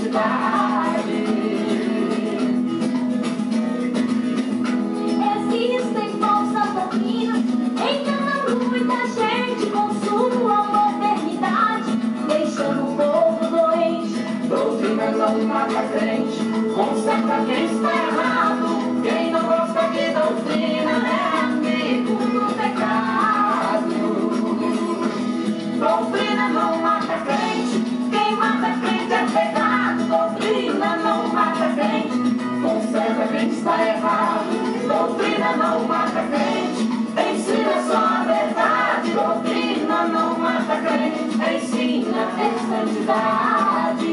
santidade. Existem falsas doutrinas enganando muita gente com sua modernidade, deixando o povo doente. Doutrina não mata crente, conserta quem está errado. Quem não gosta de doutrina é amigo do pecado. Doutrina não mata crente, quem mata crente é pecado. Doutrina não mata crente, conserva quem está errado. Doutrina não mata crente, ensina só a verdade. Doutrina não mata crente, ensina a santidade.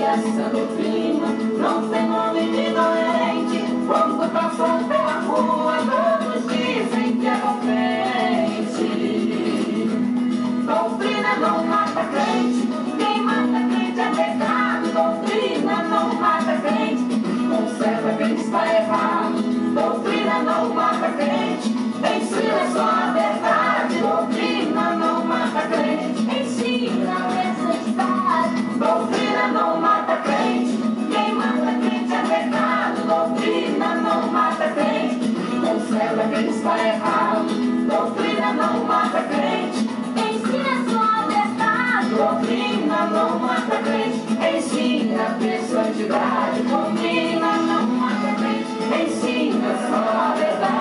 Essa doutrina não tem nome de doente. Quando passam pela rua, todos dizem que é ofense. Doutrina não mata crente, quem mata crente é pecado. Doutrina não mata crente, conserva quem está errado. Doutrina não mata crente, ensina só a verdade. Doutrina não mata crente, ensina a santidade. Doutrina não mata crente, quem mata crente é pecado. Doutrina não mata crente, conserva quem está errado. Doutrina não mata crente, ensina só a verdade. Doutrina não mata crente, ensina a santidade. Doutrina não mata crente, ensina só a verdade.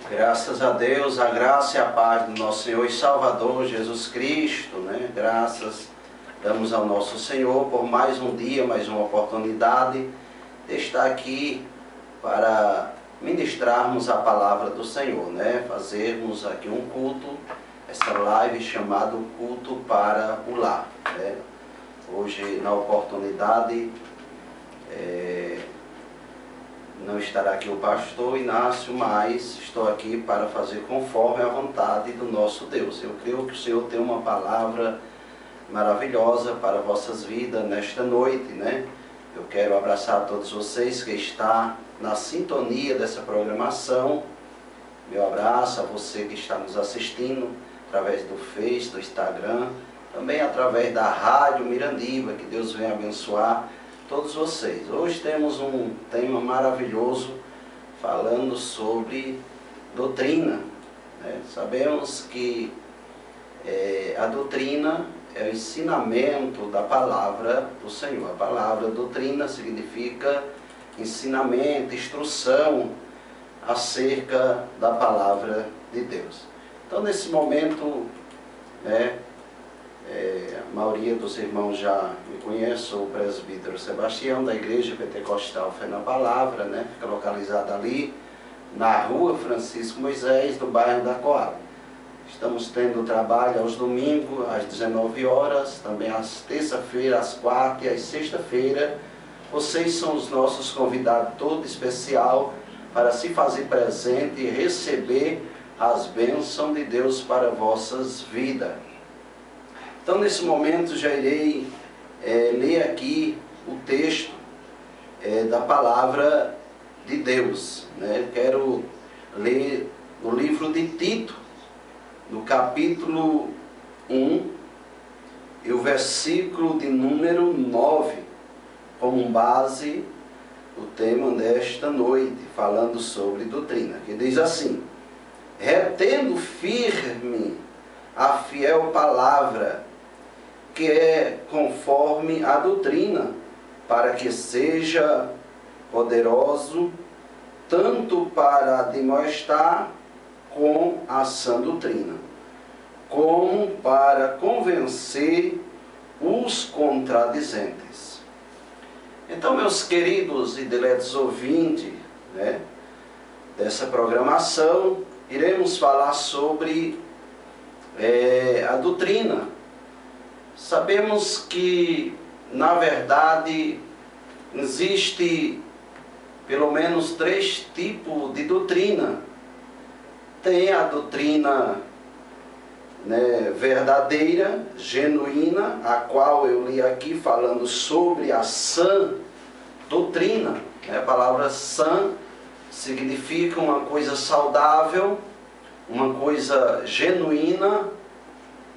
Graças a Deus, a graça e a paz do nosso Senhor e Salvador Jesus Cristo, né? Graças damos ao nosso Senhor por mais um dia, mais uma oportunidade de estar aqui para ministrarmos a palavra do Senhor, né? Fazermos aqui um culto, essa live chamada Culto para o Lar, né? Hoje, na oportunidade, não estará aqui o pastor Inácio, mas estou aqui para fazer conforme a vontade do nosso Deus. Eu creio que o Senhor tem uma palavra maravilhosa para vossas vidas nesta noite, né? Eu quero abraçar todos vocês que estão na sintonia dessa programação. Meu abraço a você que está nos assistindo através do Face, do Instagram, também através da Rádio Mirandiba. Que Deus venha abençoar todos vocês. Hoje temos um tema maravilhoso falando sobre doutrina, né? Sabemos que a doutrina é o ensinamento da palavra do Senhor. A palavra doutrina significa ensinamento, instrução acerca da palavra de Deus. Então, nesse momento, né, a maioria dos irmãos já me conhece, sou o presbítero Sebastião, da Igreja Pentecostal Fé na Palavra, né? Fica localizada ali na rua Francisco Moisés, do bairro da Coab. Estamos tendo trabalho aos domingos, às 19 horas, também às terça-feira, às quarta e às sexta-feira. Vocês são os nossos convidados todo especial para se fazer presente e receber as bênçãos de Deus para vossas vidas. Então, nesse momento, já irei ler aqui o texto da palavra de Deus, né? Quero ler o livro de Tito, no capítulo 1, e o versículo de número 9, como base o tema desta noite, falando sobre doutrina, que diz assim: retendo firme a fiel palavra, que é conforme a doutrina, para que seja poderoso tanto para admoestar com a sã doutrina, como para convencer os contradizentes. Então, meus queridos e diletos ouvintes, né, dessa programação, iremos falar sobre a doutrina. Sabemos que, na verdade, existe pelo menos 3 tipos de doutrina. Tem a doutrina, né, verdadeira, genuína, a qual eu li aqui falando sobre a sã doutrina. A palavra sã significa uma coisa saudável, uma coisa genuína,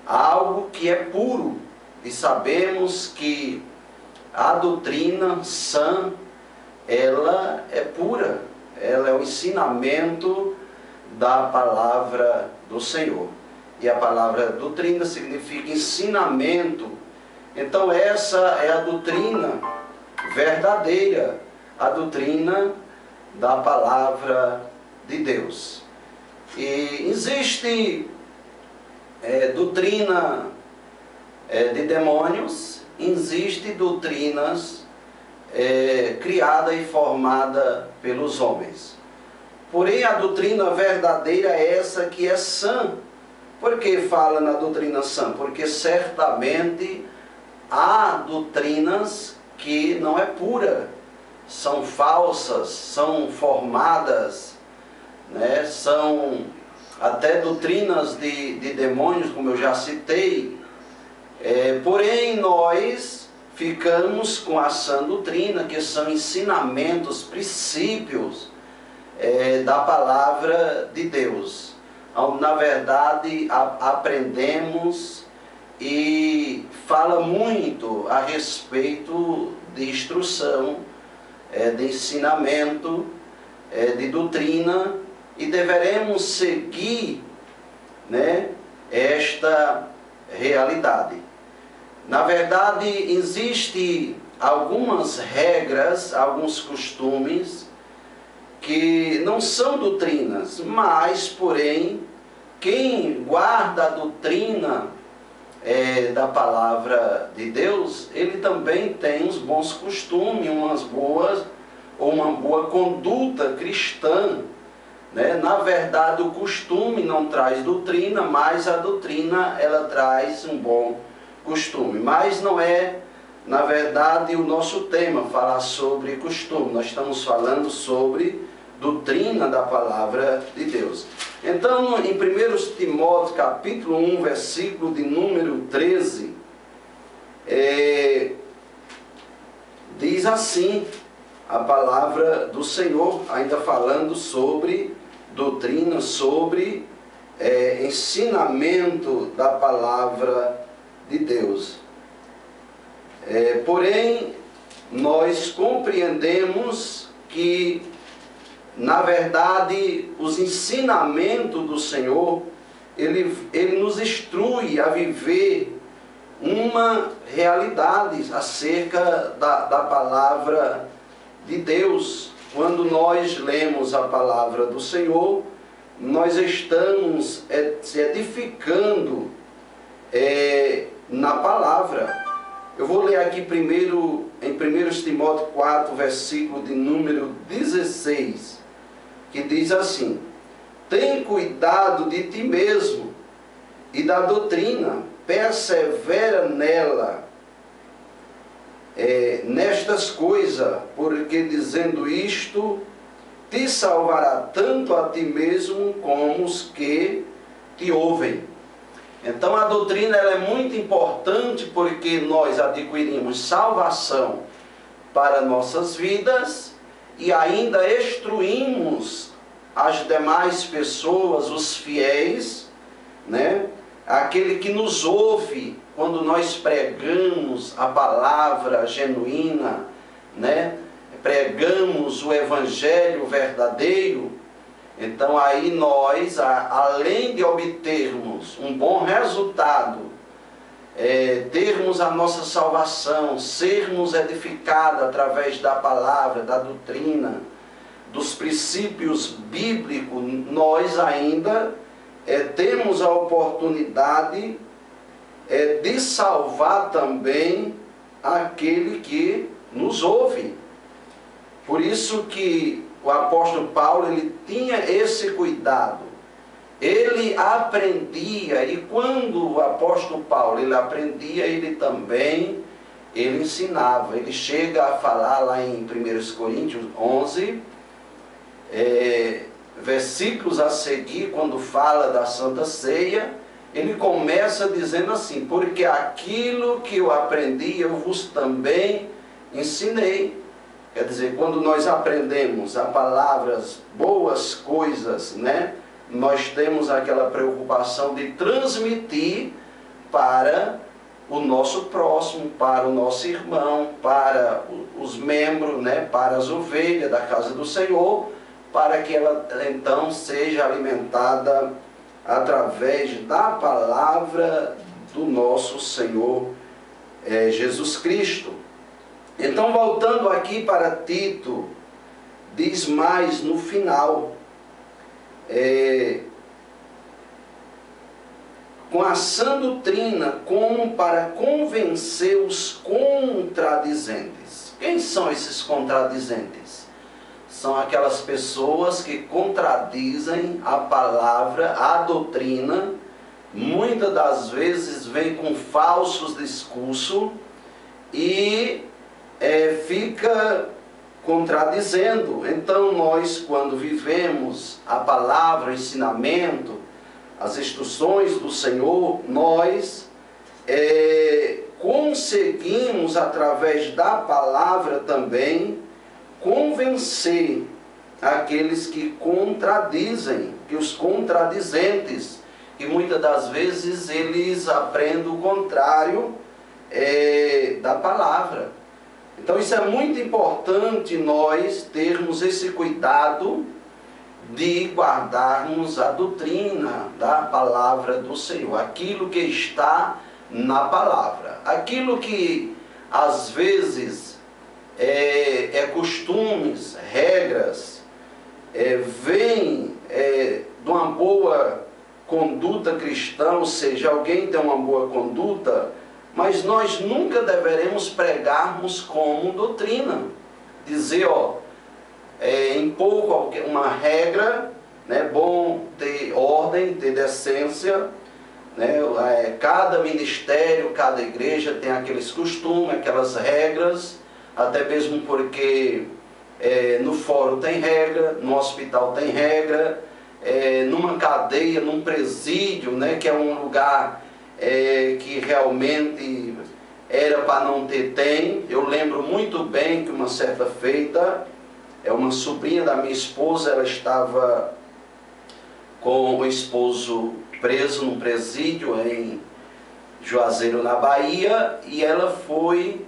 algo que é puro. E sabemos que a doutrina sã, ela é pura, ela é o ensinamento da palavra do Senhor. E a palavra doutrina significa ensinamento. Então essa é a doutrina verdadeira, a doutrina da palavra de Deus. E existe doutrina de demônios, existe doutrinas criada e formada pelos homens. Porém a doutrina verdadeira é essa que é sã. Por que fala na doutrina sã? Porque certamente há doutrinas que não é pura, são falsas, são formadas, né? São até doutrinas de demônios, como eu já citei. Porém nós ficamos com a sã doutrina, que são ensinamentos, princípios da palavra de Deus. Na verdade, aprendemos e fala muito a respeito de instrução, de ensinamento, de doutrina, e deveremos seguir, né, esta realidade. Na verdade, existem algumas regras, alguns costumes que não são doutrinas, mas, porém, quem guarda a doutrina da palavra de Deus, ele também tem uns bons costumes, uma boa conduta cristã, né? Na verdade, o costume não traz doutrina, mas a doutrina, ela traz um bom costume. Mas não é, na verdade, o nosso tema falar sobre costume. Nós estamos falando sobre doutrina da palavra de Deus. Então, em 1 Timóteo, capítulo 1, versículo de número 13, diz assim a palavra do Senhor, ainda falando sobre doutrina, sobre ensinamento da palavra de Deus. Porém, nós compreendemos que, na verdade, os ensinamentos do Senhor, ele nos instrui a viver uma realidade acerca da palavra de Deus. Quando nós lemos a palavra do Senhor, nós estamos se edificando na palavra. Eu vou ler aqui primeiro em 1 Timóteo 4, versículo de número 16, que diz assim: tem cuidado de ti mesmo e da doutrina, persevera nela, nestas coisas, porque dizendo isto, te salvará tanto a ti mesmo como os que te ouvem. Então a doutrina, ela é muito importante, porque nós adquirimos salvação para nossas vidas e ainda instruímos as demais pessoas, os fiéis, né? Aquele que nos ouve quando nós pregamos a palavra genuína, né? Pregamos o evangelho verdadeiro. Então aí nós, além de obtermos um bom resultado, termos a nossa salvação, sermos edificados através da palavra, da doutrina, dos princípios bíblicos, nós ainda temos a oportunidade de salvar também aquele que nos ouve. Por isso que o apóstolo Paulo, ele tinha esse cuidado. Ele aprendia, e quando o apóstolo Paulo ele aprendia, ele também ensinava. Ele chega a falar lá em 1 Coríntios 11, versículos a seguir, quando fala da Santa Ceia, ele começa dizendo assim: porque aquilo que eu aprendi, eu vos também ensinei. Quer dizer, quando nós aprendemos a palavras, boas coisas, né? Nós temos aquela preocupação de transmitir para o nosso próximo, para o nosso irmão, para os membros, né? Para as ovelhas da casa do Senhor, para que ela então seja alimentada através da palavra do nosso Senhor Jesus Cristo. Então, voltando aqui para Tito, diz mais no final, com a sã doutrina, como para convencer os contradizentes. Quem são esses contradizentes? São aquelas pessoas que contradizem a palavra, a doutrina, muitas das vezes vêm com falsos discursos e fica contradizendo. Então nós, quando vivemos a palavra, o ensinamento, as instruções do Senhor, nós conseguimos, através da palavra também, convencer aqueles que contradizem, que os contradizentes, que muitas das vezes eles aprendem o contrário da palavra. Então isso é muito importante, nós termos esse cuidado de guardarmos a doutrina da palavra do Senhor, aquilo que está na palavra, aquilo que às vezes costumes, regras, vem de uma boa conduta cristã, ou seja, alguém tem uma boa conduta, mas nós nunca deveremos pregarmos como doutrina. Dizer, impor uma regra, né, bom ter ordem, ter decência, né, cada ministério, cada igreja tem aqueles costumes, aquelas regras, até mesmo porque no fórum tem regra, no hospital tem regra, numa cadeia, num presídio, né, que é um lugar que realmente era para não ter, tem. Eu lembro muito bem que uma certa feita, uma sobrinha da minha esposa, ela estava com o esposo preso num presídio em Juazeiro, na Bahia, e ela foi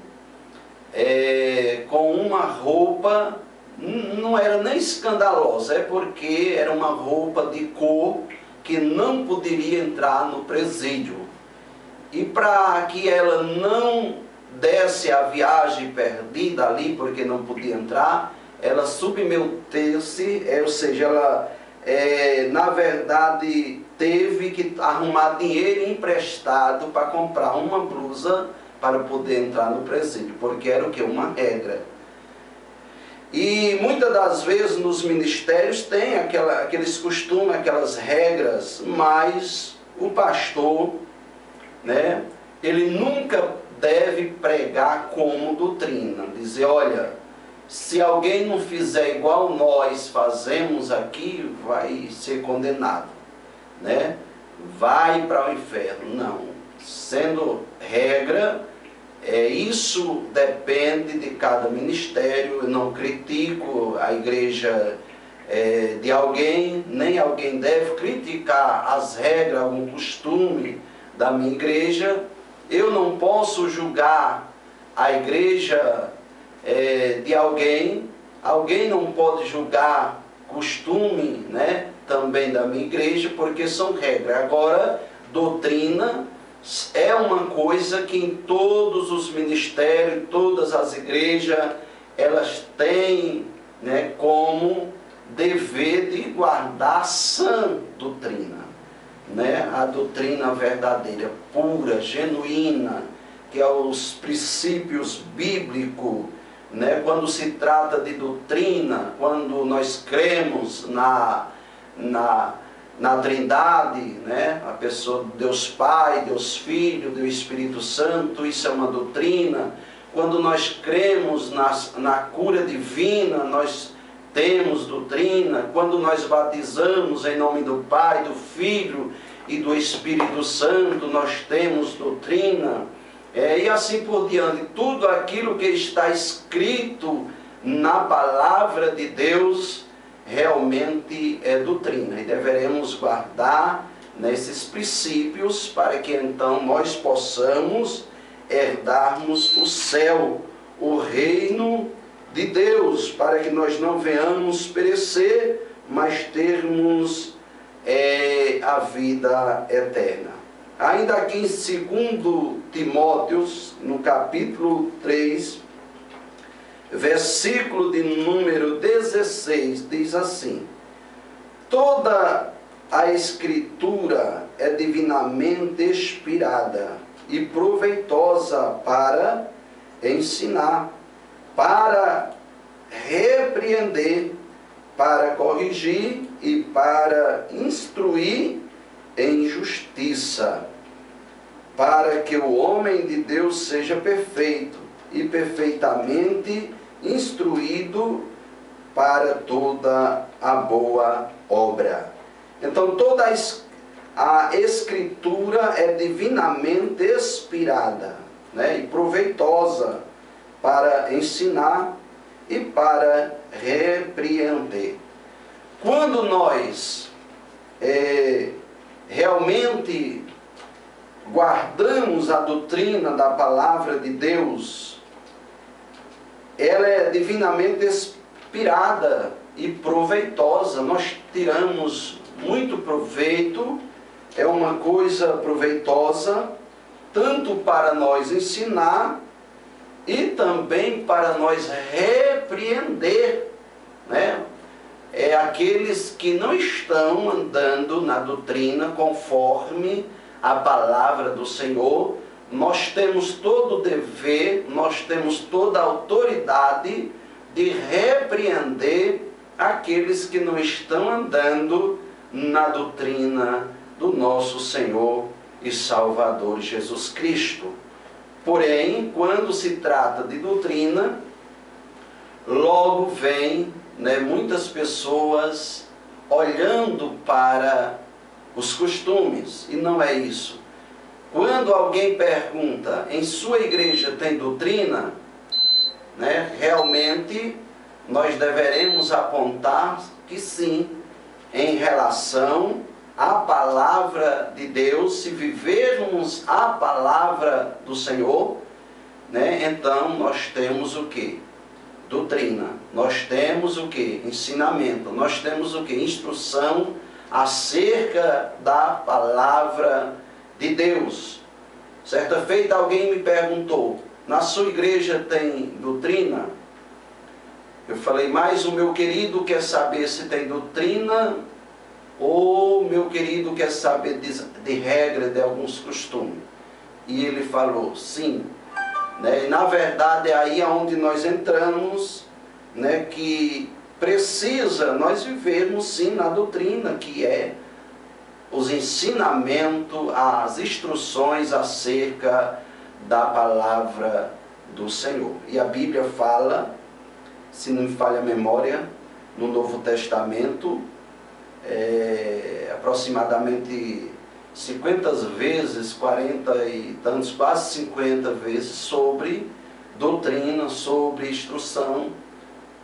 com uma roupa, não era nem escandalosa, é porque era uma roupa de cor que não poderia entrar no presídio. E para que ela não desse a viagem perdida ali, porque não podia entrar, ela submeteu-se, ou seja, ela na verdade teve que arrumar dinheiro emprestado para comprar uma blusa para poder entrar no presídio, porque era o que? Uma regra. E muitas das vezes nos ministérios tem aqueles costumes, aquelas regras, mas o pastor, né, ele nunca deve pregar como doutrina, dizer, olha, se alguém não fizer igual nós fazemos aqui, vai ser condenado, né? Vai para o inferno. Não, sendo regra, isso depende de cada ministério. Eu não critico a igreja de alguém, nem alguém deve criticar as regras, algum costume da minha igreja. Eu não posso julgar a igreja de alguém não pode julgar costume, né, também da minha igreja, porque são regras. Agora, doutrina é uma coisa que em todos os ministérios, todas as igrejas, elas têm, né, como dever de guardar a sã doutrina, né, a doutrina verdadeira, pura, genuína, que é os princípios bíblicos, né? Quando se trata de doutrina, quando nós cremos na Trindade, né? A pessoa Deus Pai, Deus Filho, Deus Espírito Santo, isso é uma doutrina. Quando nós cremos na cura divina, nós temos doutrina. Quando nós batizamos em nome do Pai, do Filho e do Espírito Santo, nós temos doutrina. E assim por diante, tudo aquilo que está escrito na palavra de Deus realmente é doutrina, e deveremos guardar nesses princípios para que então nós possamos herdarmos o céu, o reino de Deus, para que nós não venhamos perecer, mas termos a vida eterna. Ainda aqui em 2 Timóteos, no capítulo 3, versículo de número 16, diz assim: toda a Escritura é divinamente inspirada e proveitosa para ensinar, para repreender, para corrigir e para instruir em justiça, para que o homem de Deus seja perfeito e perfeitamente instruído para toda a boa obra. Então toda a Escritura é divinamente inspirada, né, e proveitosa para ensinar e para repreender. Quando nós realmente guardamos a doutrina da palavra de Deus, ela é divinamente inspirada e proveitosa. Nós tiramos muito proveito, é uma coisa proveitosa, tanto para nós ensinar e também para nós repreender, né? Aqueles que não estão andando na doutrina conforme a palavra do Senhor. Nós temos todo o dever, nós temos toda a autoridade de repreender aqueles que não estão andando na doutrina do nosso Senhor e Salvador Jesus Cristo. Porém, quando se trata de doutrina, logo vem, né, muitas pessoas olhando para os costumes, e não é isso. Quando alguém pergunta, em sua igreja tem doutrina, né, realmente nós deveremos apontar que sim, em relação à palavra de Deus, se vivermos a palavra do Senhor, né, então nós temos o quê? Doutrina. Nós temos o quê? Ensinamento. Nós temos o quê? Instrução acerca da palavra de Deus. Certa feita alguém me perguntou, na sua igreja tem doutrina? Eu falei, mas o meu querido quer saber se tem doutrina ou meu querido quer saber de regra, de alguns costumes. E ele falou, sim. Né? E na verdade é aí onde nós entramos, né, que precisa nós vivermos sim na doutrina, que é os ensinamentos, as instruções acerca da palavra do Senhor. E a Bíblia fala, se não me falha a memória, no Novo Testamento, aproximadamente 50 vezes, 40 e tantos, quase 50 vezes, sobre doutrina, sobre instrução,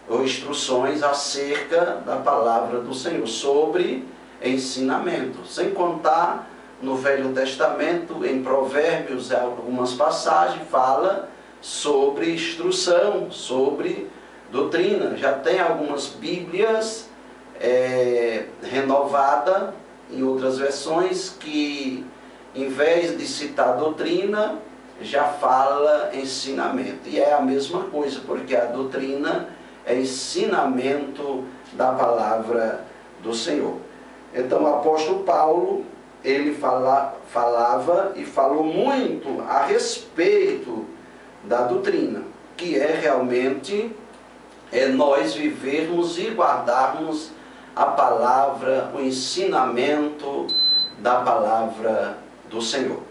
ou instruções acerca da palavra do Senhor, sobre ensinamento. Sem contar, no Velho Testamento, em Provérbios, algumas passagens, fala sobre instrução, sobre doutrina. Já tem algumas Bíblias renovadas, em outras versões, que em vez de citar doutrina, já fala ensinamento. E é a mesma coisa, porque a doutrina é ensinamento da palavra do Senhor. Então o apóstolo Paulo, ele falava e falou muito a respeito da doutrina. que é realmente nós vivermos e guardarmos a palavra, o ensinamento da palavra do Senhor.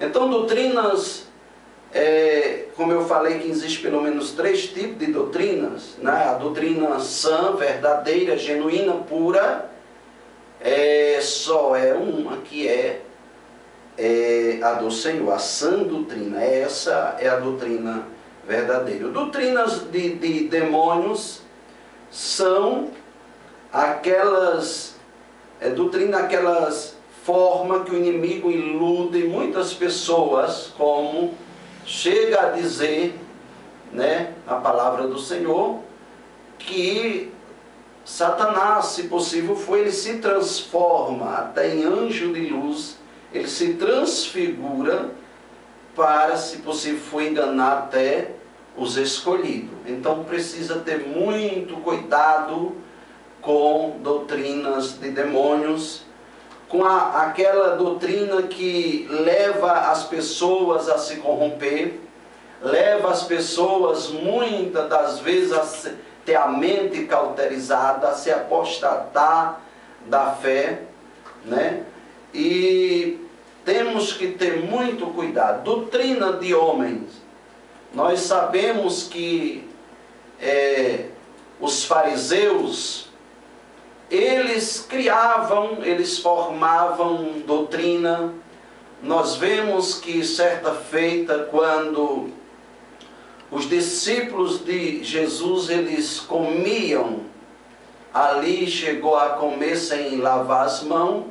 Então, doutrinas, como eu falei que existe pelo menos 3 tipos de doutrinas, né? A doutrina sã, verdadeira, genuína, pura, só é uma que é a do Senhor, a sã doutrina. Essa é a doutrina verdadeira. Doutrinas de demônios são aquelas formas que o inimigo ilude muitas pessoas, como chega a dizer, né, a palavra do Senhor, que Satanás, se possível for, ele se transforma até em anjo de luz, ele se transfigura para, se possível for, enganar até os escolhidos. Então precisa ter muito cuidado com doutrinas de demônios, com aquela doutrina que leva as pessoas a se corromper, leva as pessoas muitas das vezes a ter a mente cauterizada, a se apostatar da fé, né? E temos que ter muito cuidado. Doutrina de homens. Nós sabemos que os fariseus, eles criavam, eles formavam doutrina. Nós vemos que certa feita, quando os discípulos de Jesus, eles comiam, ali chegou a comer sem lavar as mãos,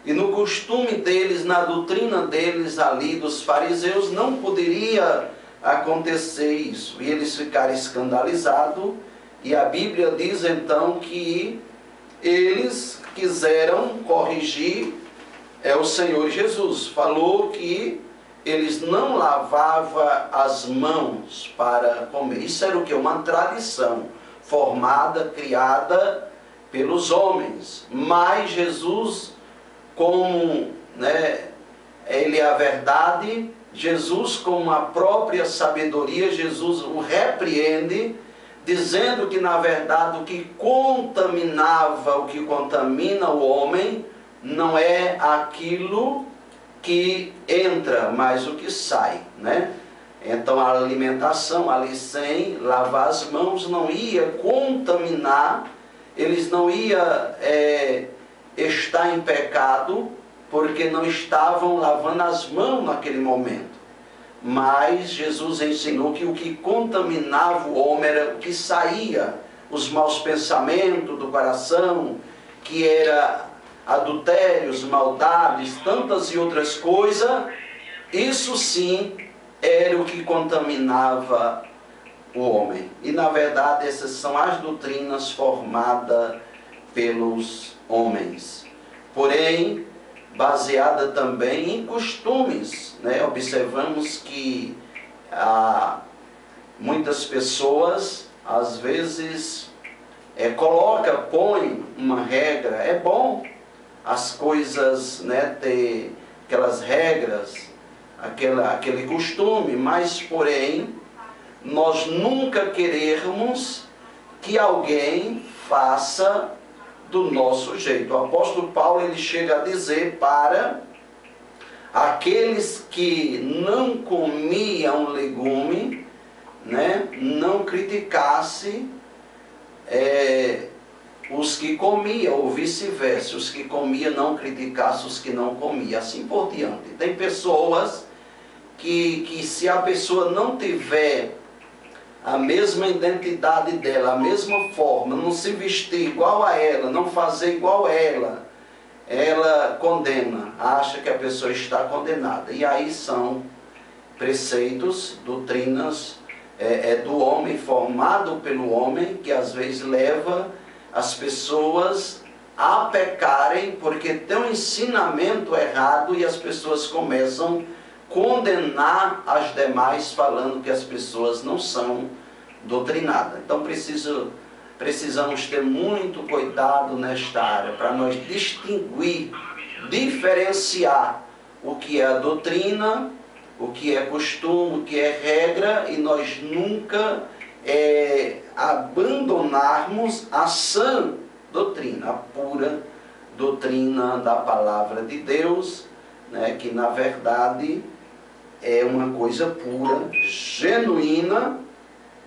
e no costume deles, na doutrina deles ali, dos fariseus, não poderia acontecer isso. E eles ficaram escandalizados, e a Bíblia diz então que eles quiseram corrigir o Senhor Jesus. Falou que eles não lavavam as mãos para comer. Isso era o que? Uma tradição formada, criada pelos homens. Mas Jesus, como, né, ele é a verdade, Jesus, com a própria sabedoria, Jesus o repreende, dizendo que, na verdade, o que contaminava, o que contamina o homem, não é aquilo que entra, mas o que sai, né? Então a alimentação ali sem lavar as mãos não ia contaminar, eles não iam estar em pecado, porque não estavam lavando as mãos naquele momento. Mas Jesus ensinou que o que contaminava o homem era o que saía, os maus pensamentos do coração, que era adultérios, maldades, tantas e outras coisas. Isso sim era o que contaminava o homem. E na verdade essas são as doutrinas formadas pelos homens. Porém, baseada também em costumes, né? Observamos que muitas pessoas às vezes põe uma regra. É bom as coisas, né, ter aquelas regras, aquele costume, mas porém nós nunca queremos que alguém faça do nosso jeito. O apóstolo Paulo, ele chega a dizer para aqueles que não comiam legume, né, não criticasse os que comiam, ou vice-versa, os que comiam não criticassem os que não comiam, assim por diante. Tem pessoas que se a pessoa não tiver a mesma identidade dela, a mesma forma, não se vestir igual a ela, não fazer igual a ela condena, acha que a pessoa está condenada. E aí são preceitos, doutrinas do homem, formado pelo homem, que às vezes leva as pessoas a pecarem, porque tem um ensinamento errado e as pessoas começam a condenar as demais, falando que as pessoas não são doutrinadas. Então precisamos ter muito cuidado nesta área, para nós distinguir, diferenciar o que é a doutrina o que é costume, o que é regra, e nós nunca abandonarmos a sã doutrina, a pura doutrina da palavra de Deus, né, que na verdade é uma coisa pura, genuína,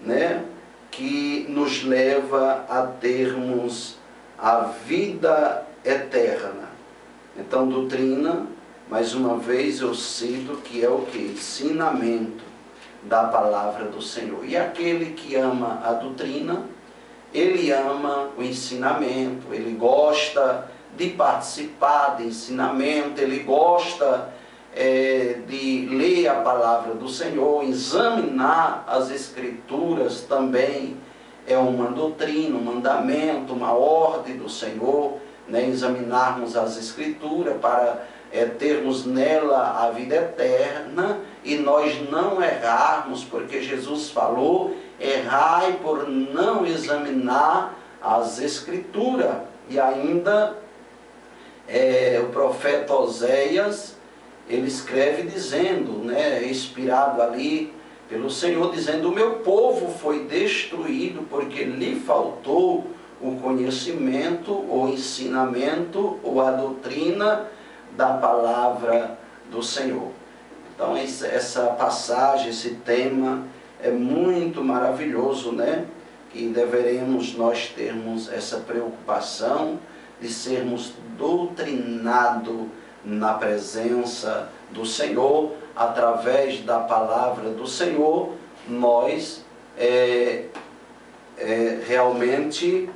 né, que nos leva a termos a vida eterna. Então, doutrina, mais uma vez eu cito que é o que? Ensinamento da palavra do Senhor. E aquele que ama a doutrina, ele ama o ensinamento, ele gosta de participar de ensinamento, ele gosta de ler a palavra do Senhor, examinar as Escrituras também é uma doutrina, um mandamento, uma ordem do Senhor, né? Examinarmos as Escrituras para termos nela a vida eterna e nós não errarmos, porque Jesus falou: errai por não examinar as Escrituras. E ainda o profeta Oséias, ele escreve dizendo, né, inspirado ali pelo Senhor, dizendo: o meu povo foi destruído porque lhe faltou o conhecimento, o ensinamento ou a doutrina da palavra do Senhor. Então essa passagem, esse tema é muito maravilhoso, né? Que deveremos nós termos essa preocupação de sermos doutrinados na presença do Senhor, através da palavra do Senhor, nós realmente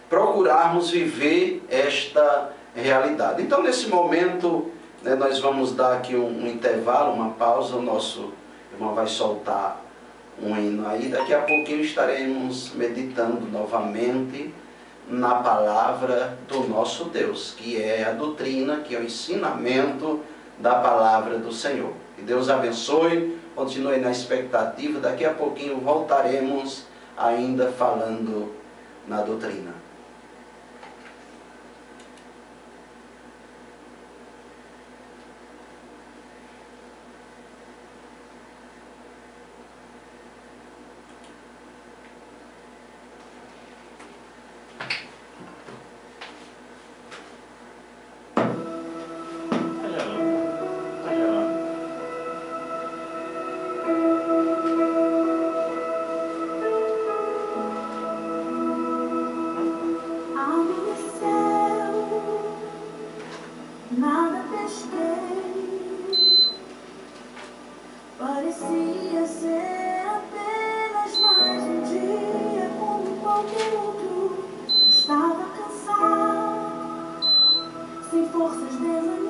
procurarmos viver esta realidade. Então, nesse momento, né, nós vamos dar aqui um intervalo, uma pausa. O nosso irmão vai soltar um hino aí. Daqui a pouquinho estaremos meditando novamente na palavra do nosso Deus, que é a doutrina, que é o ensinamento da palavra do Senhor. Que Deus abençoe, continue na expectativa. Daqui a pouquinho voltaremos ainda falando na doutrina. Parecia ser apenas mais um dia como qualquer outro. Estava cansado, sem forças, desanimadas.